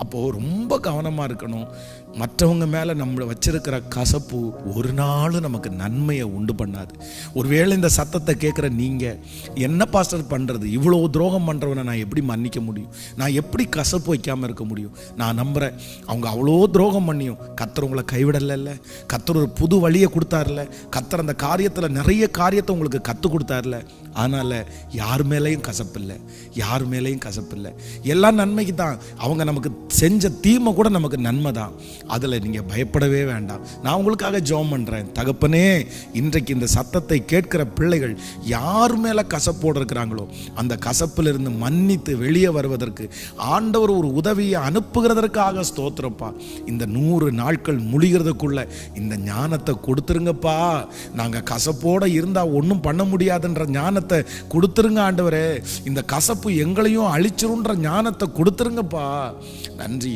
அப்போது ரொம்ப கவனமாக இருக்கணும். மற்றவங்க மேலே நம்மளை வச்சிருக்கிற கசப்பு ஒரு நாள் நமக்கு நன்மையை உண்டு பண்ணாது. ஒருவேளை இந்த சத்தத்தை கேட்குற நீங்கள், என்ன பாஸ்டர் பண்ணுறது, இவ்வளோ துரோகம் பண்ணுறவனை நான் எப்படி மன்னிக்க முடியும், நான் எப்படி கசப்பு வைக்காமல் இருக்க முடியும்? நான் நம்புகிறேன், அவங்க அவ்வளோ துரோகம் பண்ணியும் கர்த்தர் உங்களை கைவிடலைல்ல, கர்த்தர் ஒரு புது வழியை கொடுத்தார்ல, கர்த்தர் அந்த காரியத்தில் நிறைய காரியத்தை உங்களுக்கு கற்றுக் கொடுத்தார்ல. அதனால் யார் மேலேயும் கசப்பில்லை, யார் மேலேயும் கசப்பில்லை, எல்லாம் நன்மைக்கு தான். அவங்க நமக்கு செஞ்ச தீமை கூட நமக்கு நன்மை தான். அதில் நீங்கள் பயப்படவே வேண்டாம். நான் உங்களுக்காக ஜெபம் பண்ணுறேன். தகப்பனே, இன்றைக்கு இந்த சத்தத்தை கேட்கிற பிள்ளைகள் யார் மேலே கசப்போடு இருக்கிறாங்களோ அந்த கசப்பிலிருந்து மன்னித்து வெளியே வருவதற்கு ஆண்டவர் ஒரு உதவியை அனுப்புகிறதற்காக ஸ்தோத்திரப்பா. இந்த 100 நாட்கள் முடிகிறதுக்குள்ள இந்த ஞானத்தை கொடுத்துருங்கப்பா. நாங்கள் கசப்போடு இருந்தால் ஒன்றும் பண்ண முடியாதுன்ற ஞானத்தை கொடுத்துருங்க ஆண்டவரே. இந்த கசப்பு எங்களையும் அழிச்சிருன்ற ஞானத்தை கொடுத்துருங்கப்பா. நன்றி.